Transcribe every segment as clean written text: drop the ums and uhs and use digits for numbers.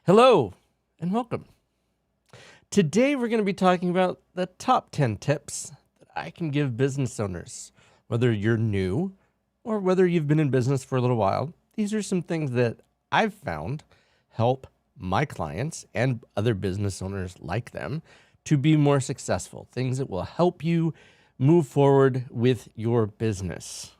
Hello and welcome. Today we're going to be talking about the top 10 tips that I can give business owners, whether you're new or whether you've been in business for a little while. These are some things that I've found help my clients and other business owners like them to be more successful. Things that will help you move forward with your business.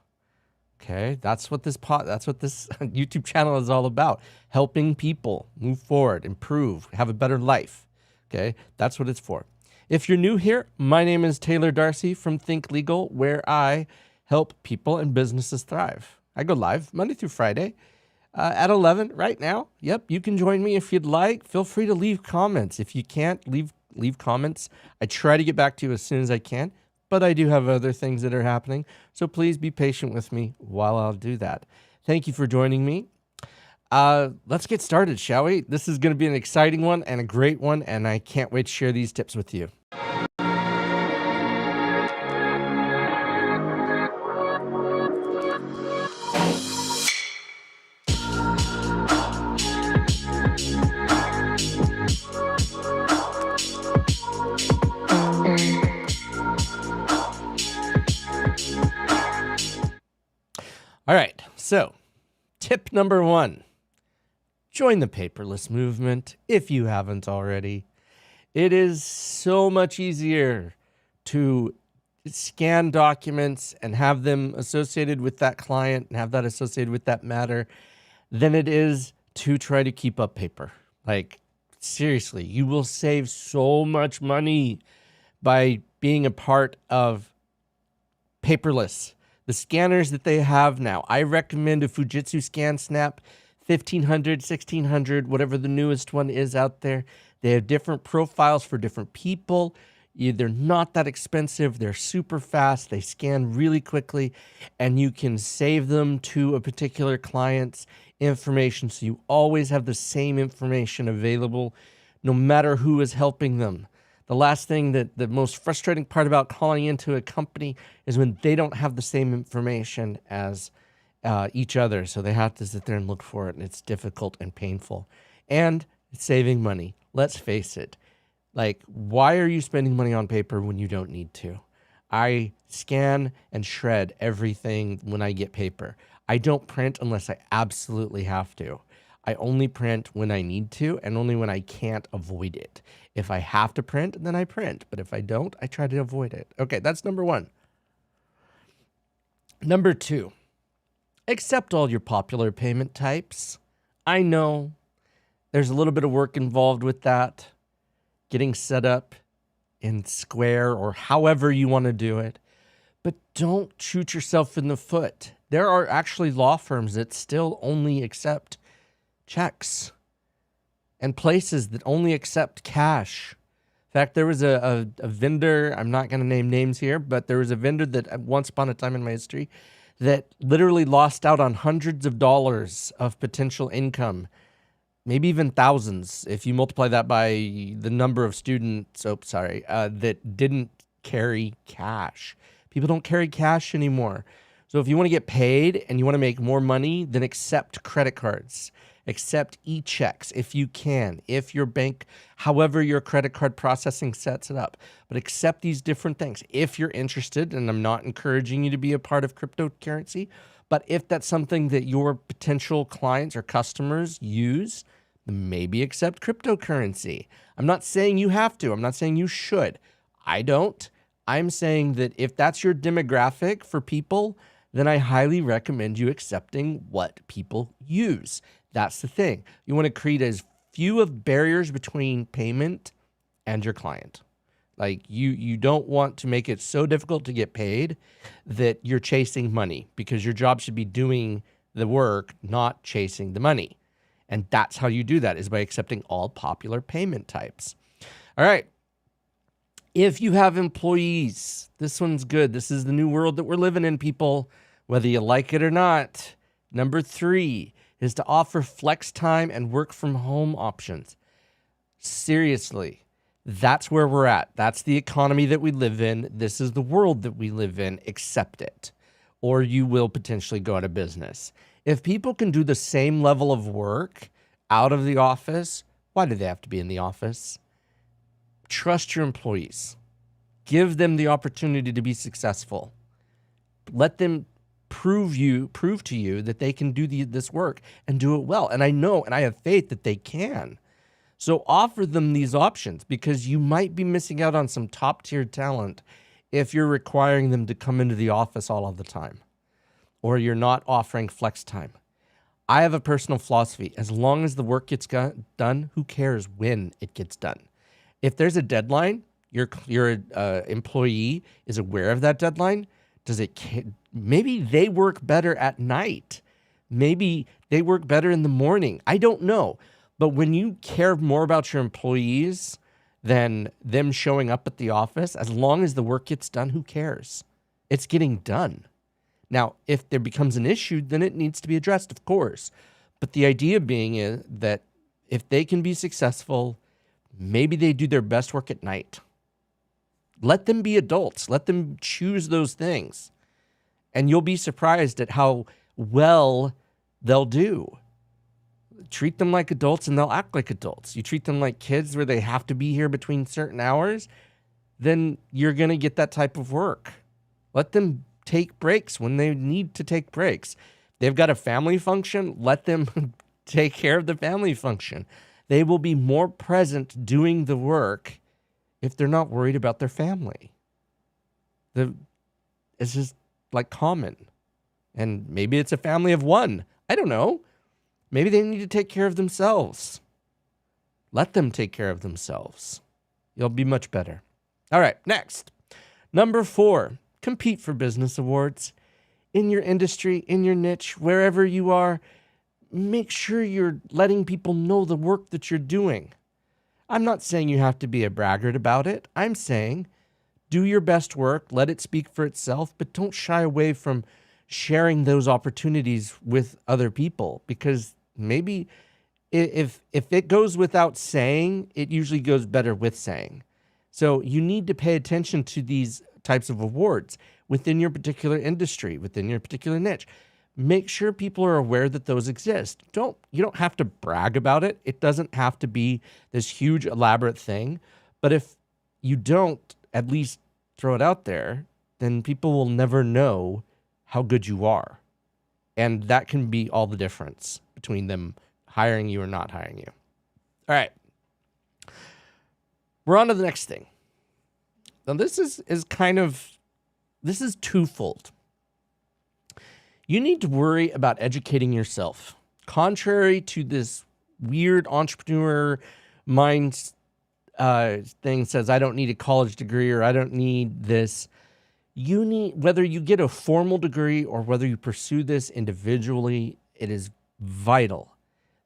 Okay, that's what this YouTube channel is all about. Helping people move forward, improve, have a better life. Okay, that's what it's for. If you're new here, my name is Taylor Darcy from Think Legal, where I help people and businesses thrive. I go live Monday through Friday at 11 right now. Yep, you can join me if you'd like. Feel free to leave comments. If you can't, leave comments. I try to get back to you as soon as I can. But I do have other things that are happening, so please be patient with me while I'll do that. Thank you for joining me. Let's get started, shall we? This is going to be an exciting one and a great one, and I can't wait to share these tips with you. All right, so tip number 1, join the paperless movement if you haven't already. It is so much easier to scan documents and have them associated with that client and have that associated with that matter than it is to try to keep up paper. Like, seriously, you will save so much money by being a part of paperless. The scanners that they have now, I recommend a Fujitsu ScanSnap 1500, 1600, whatever the newest one is out there. They have different profiles for different people. They're not that expensive. They're super fast. They scan really quickly, and you can save them to a particular client's information. So you always have the same information available no matter who is helping them. The last thing that the most frustrating part about calling into a company is when they don't have the same information as each other. So they have to sit there and look for it, and it's difficult and painful. And it's saving money. Let's face it. Like, why are you spending money on paper when you don't need to? I scan and shred everything when I get paper. I don't print unless I absolutely have to. I only print when I need to and only when I can't avoid it. If I have to print, then I print. But if I don't, I try to avoid it. Okay, that's number 1. Number 2, accept all your popular payment types. I know there's a little bit of work involved with that, getting set up in Square or however you want to do it. But don't shoot yourself in the foot. There are actually law firms that still only accept checks and places that only accept cash. In fact, there was a vendor, I'm not going to name names here, but there was a vendor that once upon a time in my history that literally lost out on hundreds of dollars of potential income, maybe even thousands, if you multiply that by the number of students, that didn't carry cash. People don't carry cash anymore. So if you want to get paid and you want to make more money, then accept credit cards. Accept e-checks if you can, if your bank, however your credit card processing sets it up. But accept these different things. If you're interested, and I'm not encouraging you to be a part of cryptocurrency, but if that's something that your potential clients or customers use, then maybe accept cryptocurrency. I'm not saying you have to. I'm not saying you should. I don't. I'm saying that if that's your demographic for people, then I highly recommend you accepting what people use. That's the thing. You want to create as few of barriers between payment and your client. Like you don't want to make it so difficult to get paid that you're chasing money, because your job should be doing the work, not chasing the money. And that's how you do that, is by accepting all popular payment types. All right. If you have employees, this one's good. This is the new world that we're living in, people, whether you like it or not. Number 3 is to offer flex time and work from home options. Seriously, that's where we're at. That's the economy that we live in. This is the world that we live in. Accept it, or you will potentially go out of business. If people can do the same level of work out of the office Why do they have to be in the office? Trust your employees. Give them the opportunity to be successful. Let them prove to you that they can do this work and do it well. And I know, and I have faith that they can. So offer them these options, because you might be missing out on some top tier talent if you're requiring them to come into the office all of the time, or you're not offering flex time. I have a personal philosophy. As long as the work gets done, who cares when it gets done? If there's a deadline, your employee is aware of that deadline. Maybe they work better at night. Maybe they work better in the morning. I don't know. But when you care more about your employees than them showing up at the office, as long as the work gets done, who cares? It's getting done. Now, if there becomes an issue, then it needs to be addressed, of course. But the idea being is that if they can be successful, maybe they do their best work at night. Let them be adults. Let them choose those things. And you'll be surprised at how well they'll do. Treat them like adults and they'll act like adults. You treat them like kids where they have to be here between certain hours, then you're going to get that type of work. Let them take breaks when they need to take breaks. They've got a family function, let them take care of the family function. They will be more present doing the work if they're not worried about their family. It's just like common. And maybe it's a family of one. I don't know. Maybe they need to take care of themselves. Let them take care of themselves. You'll be much better. All right, next. Number 4, compete for business awards. In your industry, in your niche, wherever you are, make sure you're letting people know the work that you're doing. I'm not saying you have to be a braggart about it. I'm saying do your best work, let it speak for itself, but don't shy away from sharing those opportunities with other people, because maybe if it goes without saying, it usually goes better with saying. So you need to pay attention to these types of awards within your particular industry, within your particular niche. Make sure people are aware that those exist. You don't have to brag about it. It doesn't have to be this huge elaborate thing. But if you don't at least throw it out there, then people will never know how good you are. And that can be all the difference between them hiring you or not hiring you. All right. We're on to the next thing. Now this is twofold. You need to worry about educating yourself. Contrary to this weird entrepreneur mind thing says, I don't need a college degree or I don't need this. You need, whether you get a formal degree or whether you pursue this individually, it is vital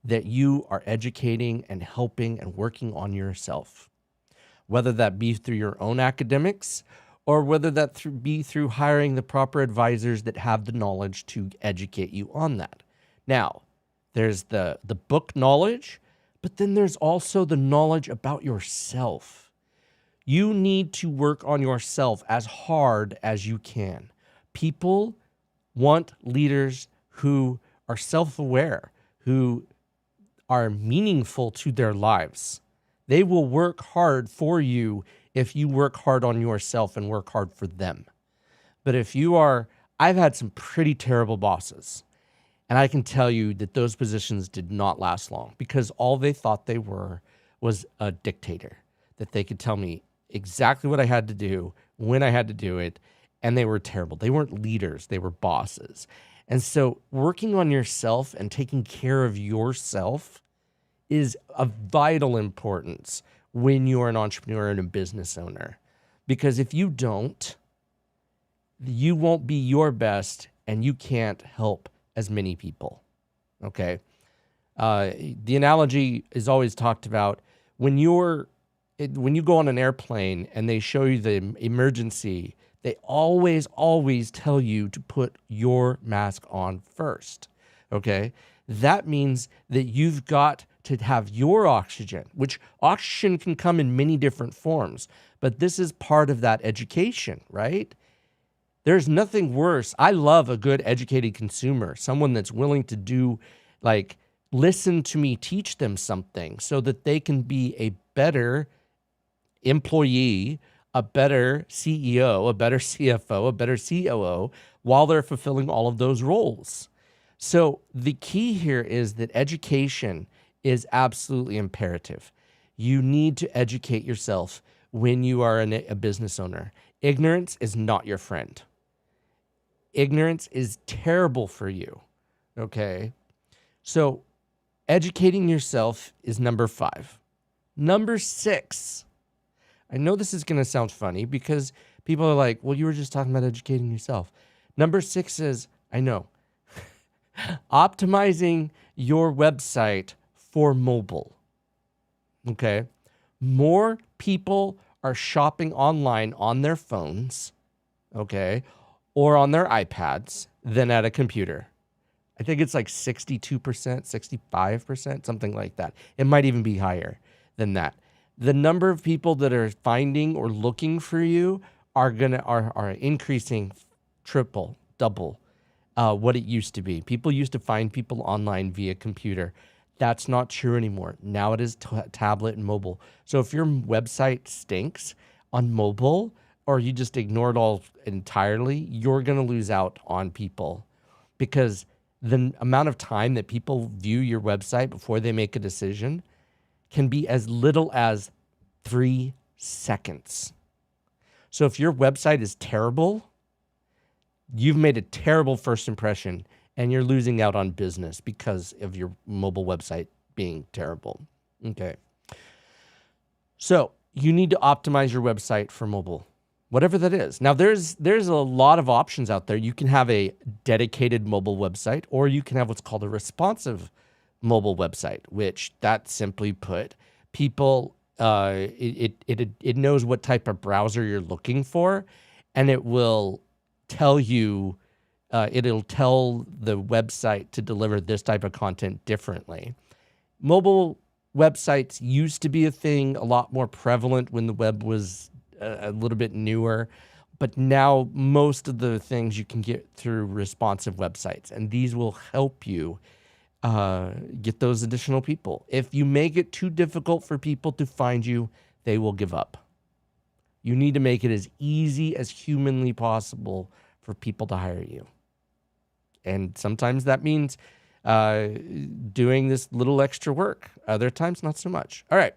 that you are educating and helping and working on yourself. Whether that be through your own academics or whether that be through hiring the proper advisors that have the knowledge to educate you on that. Now, there's the book knowledge, but then there's also the knowledge about yourself. You need to work on yourself as hard as you can. People want leaders who are self-aware, who are meaningful to their lives. They will work hard for you if you work hard on yourself and work hard for them. But if you are, I've had some pretty terrible bosses, and I can tell you that those positions did not last long because all they thought they were was a dictator, that they could tell me exactly what I had to do, when I had to do it, and they were terrible. They weren't leaders, they were bosses. And so working on yourself and taking care of yourself is of vital importance when you're an entrepreneur and a business owner. Because if you don't, you won't be your best and you can't help as many people, okay? The analogy is always talked about when you go on an airplane and they show you the emergency, they always tell you to put your mask on first, okay? That means that you've got to have your oxygen, which oxygen can come in many different forms, but this is part of that education, right? There's nothing worse. I love a good educated consumer, someone that's willing to do, like, listen to me teach them something so that they can be a better employee, a better CEO, a better CFO, a better COO while they're fulfilling all of those roles. So the key here is that education is absolutely imperative. You need to educate yourself when you are a business owner. Ignorance is not your friend. Ignorance is terrible for you. Okay. So educating yourself is number 5. Number 6. I know this is going to sound funny because people are like, well, you were just talking about educating yourself. Number 6 is, I know, optimizing your website for mobile. Okay. More people are shopping online on their phones, okay, or on their iPads than at a computer. I think it's like 62%, 65%, something like that. It might even be higher than that. The number of people that are finding or looking for you are increasing triple, double what it used to be. People used to find people online via computer. That's not true anymore. Now it is tablet and mobile. So if your website stinks on mobile or you just ignore it all entirely, you're going to lose out on people because the amount of time that people view your website before they make a decision can be as little as 3 seconds. So if your website is terrible, you've made a terrible first impression and you're losing out on business because of your mobile website being terrible. Okay. So you need to optimize your website for mobile, whatever that is. Now there's a lot of options out there. You can have a dedicated mobile website, or you can have what's called a responsive mobile website, which that simply put, people, it knows what type of browser you're looking for, and it will tell you, it'll tell the website to deliver this type of content differently. Mobile websites used to be a thing, a lot more prevalent when the web was a little bit newer, but now most of the things you can get through responsive websites, and these will help you get those additional people. If you make it too difficult for people to find you, they will give up. You need to make it as easy as humanly possible for people to hire you. And sometimes that means doing this little extra work. Other times, not so much. All right.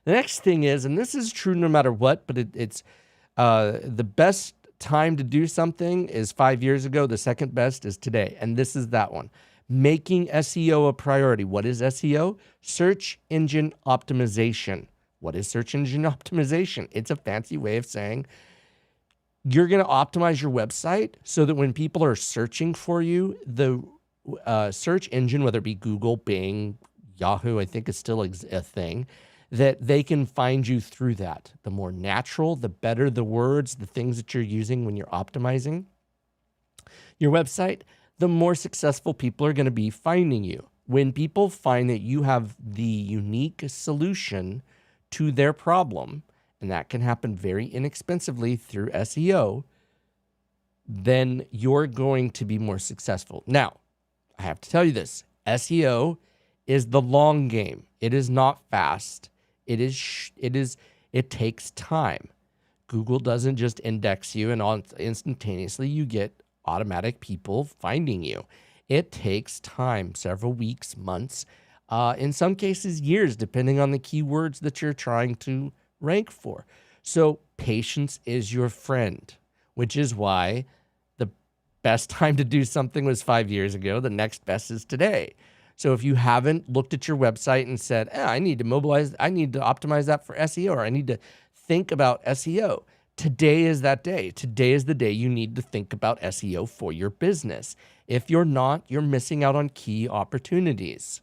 The next thing is, and this is true no matter what, but it's the best time to do something is 5 years ago. The second best is today. And this is that one. Making SEO a priority. What is SEO? Search engine optimization. What is search engine optimization? It's a fancy way of saying you're going to optimize your website so that when people are searching for you, the search engine, whether it be Google, Bing, Yahoo, I think is still a thing, that they can find you through that. The more natural, the better the words, the things that you're using when you're optimizing your website, the more successful people are going to be finding you. When people find that you have the unique solution to their problem, and that can happen very inexpensively through SEO, then you're going to be more successful. Now, I have to tell you this. SEO is the long game. It is not fast. It takes time. Google doesn't just index you and instantaneously you get automatic people finding you. It takes time, several weeks, months, in some cases years, depending on the keywords that you're trying to rank for. So patience is your friend, which is why the best time to do something was 5 years ago. The next best is today. So if you haven't looked at your website and said, I need to optimize that for SEO, or I need to think about SEO, today is that day. Today is the day you need to think about SEO for your business. If you're not, you're missing out on key opportunities.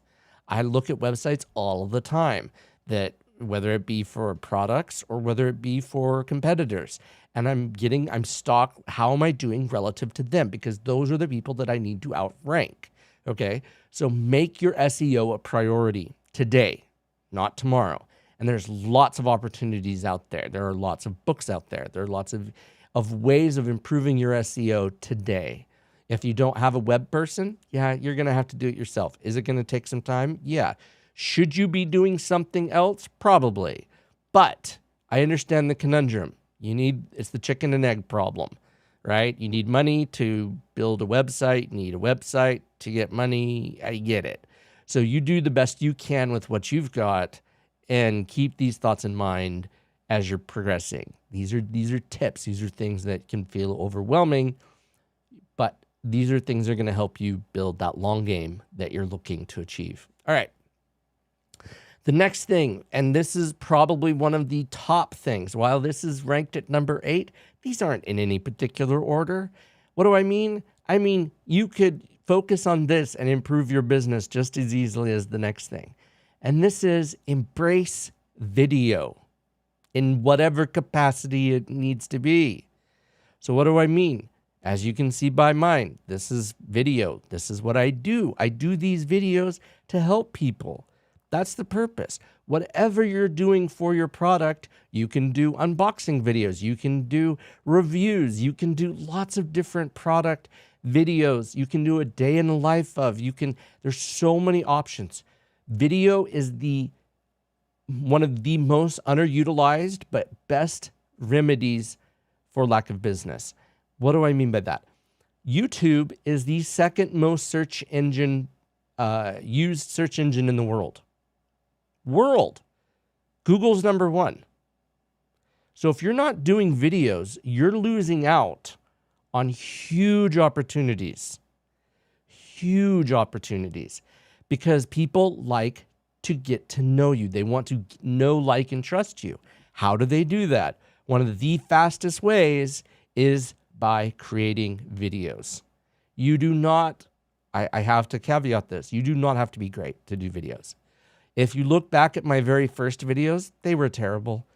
I look at websites all the time, that whether it be for products or whether it be for competitors, and I'm stock. How am I doing relative to them? Because those are the people that I need to outrank. Okay. So make your SEO a priority today, not tomorrow. And there's lots of opportunities out there. There are lots of books out there. There are lots of ways of improving your SEO today. If you don't have a web person, yeah, you're going to have to do it yourself. Is it going to take some time? Yeah. Should you be doing something else? Probably. But I understand the conundrum. It's the chicken and egg problem, right? You need money to build a website. You need a website to get money. I get it. So you do the best you can with what you've got and keep these thoughts in mind as you're progressing. These are tips. These are things that can feel overwhelming, but these are things that are going to help you build that long game that you're looking to achieve. All right. The next thing, and this is probably one of the top things, while this is ranked at number 8, these aren't in any particular order. What do I mean? I mean, you could focus on this and improve your business just as easily as the next thing. And this is embrace video in whatever capacity it needs to be. So what do I mean? As you can see by mine, this is video. This is what I do. I do these videos to help people. That's the purpose. Whatever you're doing for your product, you can do unboxing videos. You can do reviews. You can do lots of different product videos. You can do a day in the life of. There's so many options. Video is one of the most underutilized but best remedies for lack of business. What do I mean by that? YouTube is the second most used search engine in the world. Google's number 1. So if you're not doing videos, you're losing out on huge opportunities. Huge opportunities. Because people like to get to know you. They want to know, like, and trust you. How do they do that? One of the fastest ways is by creating videos. You do not, I have to caveat this, you do not have to be great to do videos. If you look back at my very first videos, they were terrible.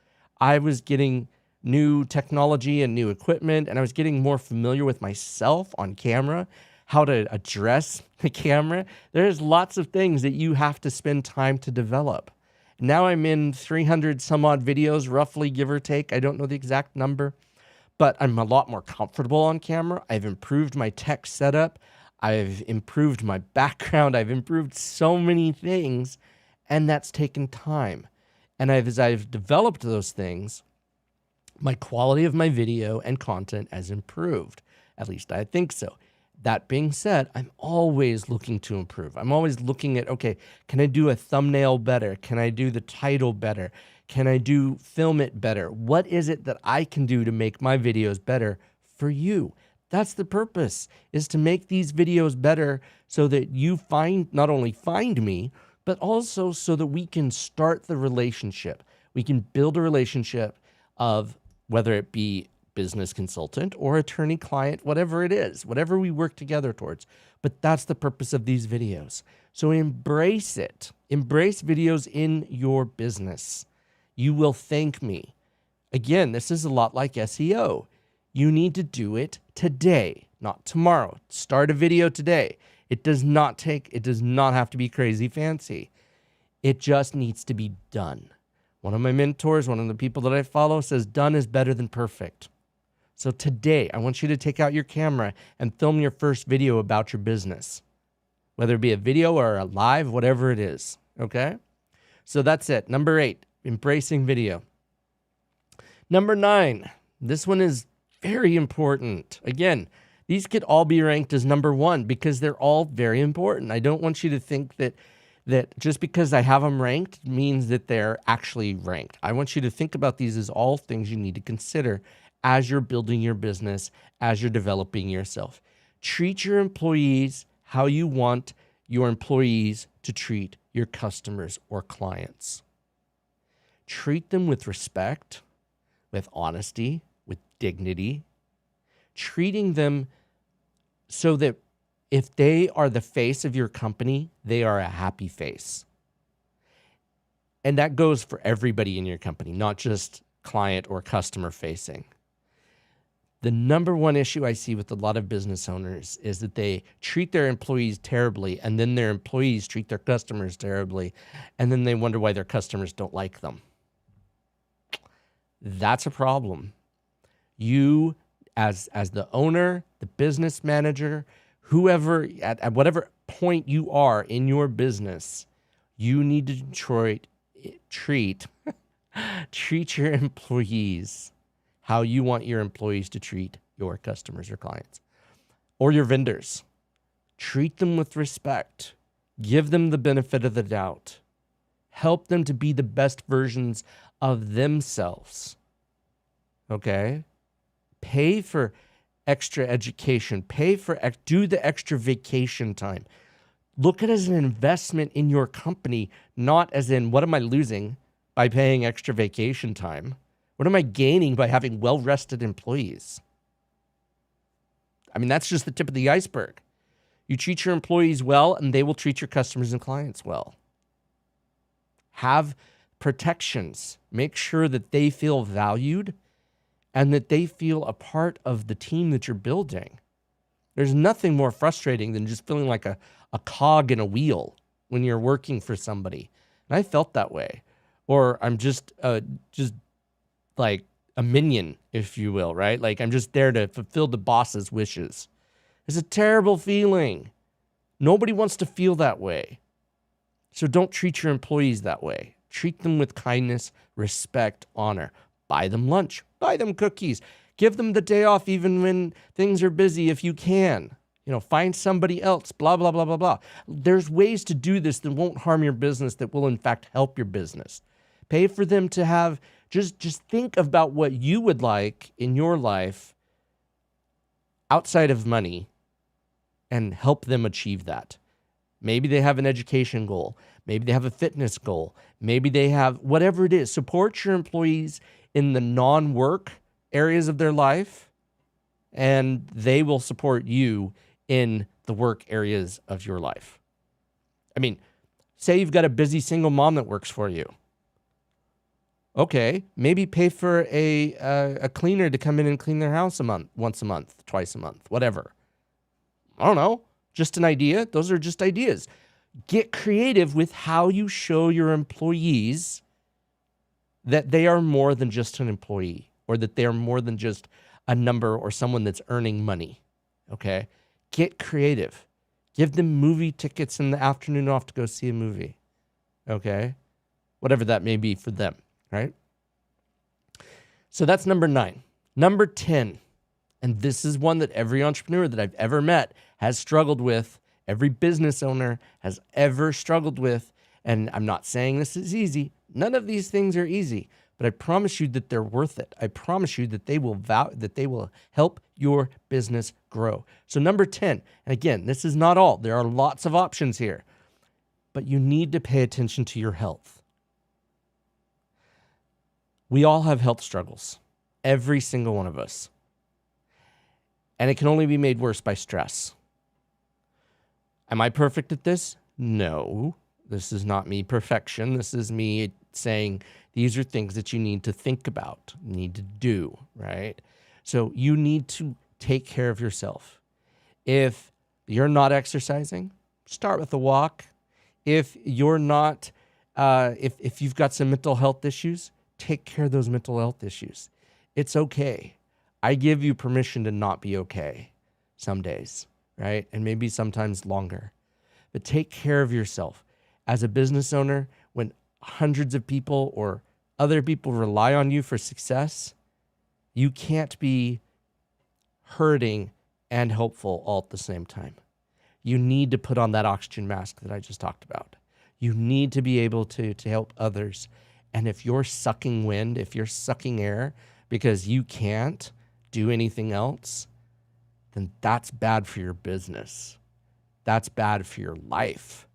I was getting new technology and new equipment, and I was getting more familiar with myself on camera, how to address the camera. There's lots of things that you have to spend time to develop. Now I'm in 300 some odd videos, roughly, give or take. I don't know the exact number, but I'm a lot more comfortable on camera. I've improved my tech setup. I've improved my background. I've improved so many things. And that's taken time. And as I've developed those things, my quality of my video and content has improved. At least I think so. That being said, I'm always looking to improve. I'm always looking at, okay, can I do a thumbnail better? Can I do the title better? Can I film it better? What is it that I can do to make my videos better for you? That's the purpose, is to make these videos better so that you not only find me, but also so that we can start the relationship. We can build a relationship of whether it be business consultant or attorney client, whatever it is, whatever we work together towards. But that's the purpose of these videos. So embrace it. Embrace videos in your business. You will thank me. Again, this is a lot like SEO. You need to do it today, not tomorrow. Start a video today. It does not have to be crazy fancy. It just needs to be done. One of my mentors, one of the people that I follow, says done is better than perfect. So today, I want you to take out your camera and film your first video about your business, whether it be a video or a live, whatever it is, okay? So that's it. Number 8, embracing video. Number 9, this one is very important. Again, these could all be ranked as number 1 because they're all very important. I don't want you to think that just because I have them ranked means that they're actually ranked. I want you to think about these as all things you need to consider as you're building your business, as you're developing yourself. Treat your employees how you want your employees to treat your customers or clients. Treat them with respect, with honesty, with dignity. Treating them so that if they are the face of your company, they are a happy face. And that goes for everybody in your company, not just client or customer facing. The number one issue I see with a lot of business owners is that they treat their employees terribly, and then their employees treat their customers terribly, and then they wonder why their customers don't like them. That's a problem. You, as the owner, the business manager, whoever, at whatever point you are in your business, you need to treat your employees how you want your employees to treat your customers or clients or your vendors. Treat them with respect. Give them the benefit of the doubt. Help them to be the best versions of themselves. Okay? Pay for extra education. Do the extra vacation time. Look at it as an investment in your company, not as in, what am I losing by paying extra vacation time? What am I gaining by having well-rested employees? I mean, that's just the tip of the iceberg. You treat your employees well, and they will treat your customers and clients well. Have protections. Make sure that they feel valued and that they feel a part of the team that you're building. There's nothing more frustrating than just feeling like a cog in a wheel when you're working for somebody. And I felt that way. Or I'm just like a minion, if you will, right? Like I'm just there to fulfill the boss's wishes. It's a terrible feeling. Nobody wants to feel that way. So don't treat your employees that way. Treat them with kindness, respect, honor. Buy them lunch. Buy them cookies. Give them the day off even when things are busy if you can. Find somebody else, blah, blah, blah, blah, blah. There's ways to do this that won't harm your business, that will in fact help your business. Pay for them to have, just think about what you would like in your life outside of money and help them achieve that. Maybe they have an education goal. Maybe they have a fitness goal. Maybe they have whatever it is. Support your employees in the non-work areas of their life, and they will support you in the work areas of your life. I mean, say you've got a busy single mom that works for you. Okay, maybe pay for a cleaner to come in and clean their house once a month, twice a month, whatever. I don't know, just an idea. Those are just ideas. Get creative with how you show your employees that they are more than just an employee, or that they are more than just a number or someone that's earning money, okay? Get creative. Give them movie tickets in the afternoon off to go see a movie, okay? Whatever that may be for them, right? So that's number 9. Number 10, and this is one that every entrepreneur that I've ever met has struggled with, every business owner has ever struggled with, and I'm not saying this is easy. None of these things are easy, but I promise you that they're worth it. I promise you that they will help your business grow. So number 10, and again, this is not all. There are lots of options here, but you need to pay attention to your health. We all have health struggles, every single one of us. And it can only be made worse by stress. Am I perfect at this? No. This is not me perfection. This is me saying these are things that you need to think about, need to do, right? So you need to take care of yourself. If you're not exercising, start with a walk. If you're not, if you've got some mental health issues, take care of those mental health issues. It's okay. I give you permission to not be okay some days, right? And maybe sometimes longer. But take care of yourself. As a business owner, when hundreds of people or other people rely on you for success, you can't be hurting and hopeful all at the same time. You need to put on that oxygen mask that I just talked about. You need to be able to help others. And if you're sucking wind, if you're sucking air because you can't do anything else, then that's bad for your business. That's bad for your life.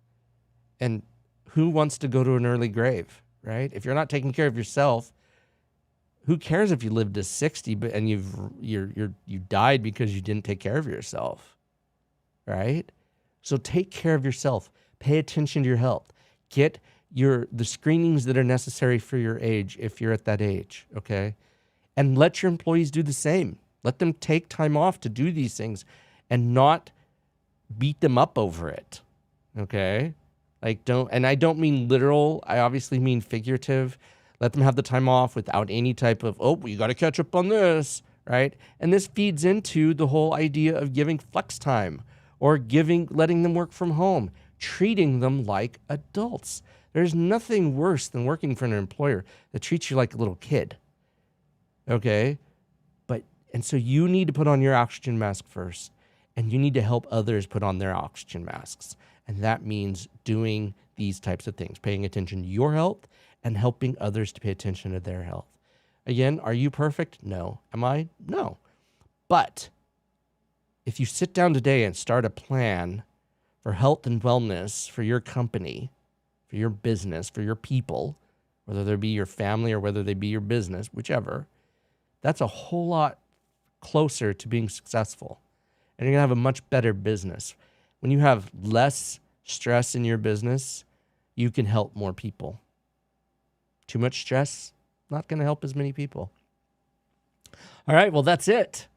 And who wants to go to an early grave, right? If you're not taking care of yourself, who cares if you lived to 60 and you died because you didn't take care of yourself, right? So take care of yourself. Pay attention to your health. Get the screenings that are necessary for your age if you're at that age, okay? And let your employees do the same. Let them take time off to do these things and not beat them up over it, okay? And I don't mean literal, I obviously mean figurative. Let them have the time off without any type of, oh, you got to catch up on this, right? And this feeds into the whole idea of giving flex time or letting them work from home, treating them like adults. There's nothing worse than working for an employer that treats you like a little kid. Okay? And so you need to put on your oxygen mask first, and you need to help others put on their oxygen masks. And that means doing these types of things, paying attention to your health and helping others to pay attention to their health. Again, are you perfect? No. Am I? No. But if you sit down today and start a plan for health and wellness for your company, for your business, for your people, whether they be your family or whether they be your business, whichever, that's a whole lot closer to being successful. And you're going to have a much better business. When you have less stress in your business, you can help more people. Too much stress, not going to help as many people. All right, well, that's it.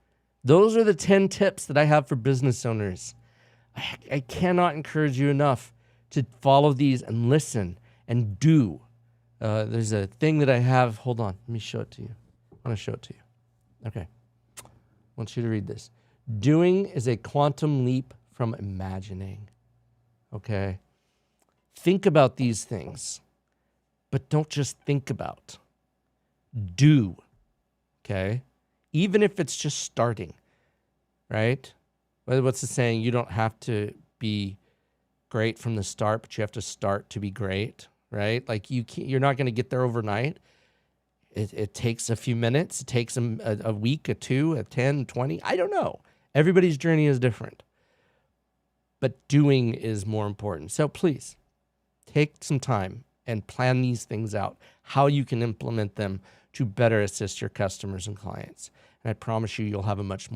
Those are the 10 tips that I have for business owners. I cannot encourage you enough to follow these and listen and do. There's a thing that I have. Hold on. Let me show it to you. I want to show it to you. Okay. I want you to read this. Doing is a quantum leap from imagining. Okay? Think about these things, but don't just think about. Do. Okay? Even if it's just starting, right? What's the saying? You don't have to be great from the start, but you have to start to be great, right? Like you're not going to get there overnight. It takes a few minutes. It takes a week, a 2, a 10, 20. I don't know. Everybody's journey is different. But doing is more important. So please, take some time and plan these things out, how you can implement them to better assist your customers and clients. And I promise you'll have a much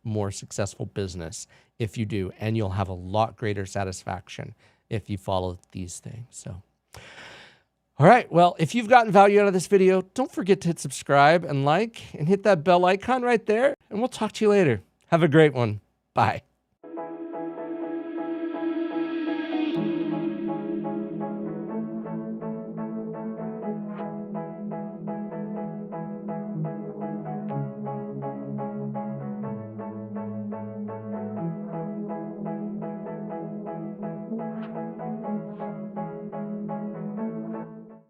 more successful business if you do, and you'll have a lot greater satisfaction if you follow these things. So, all right, well, if you've gotten value out of this video, don't forget to hit subscribe and like and hit that bell icon right there, and we'll talk to you later. Have a great one. Bye.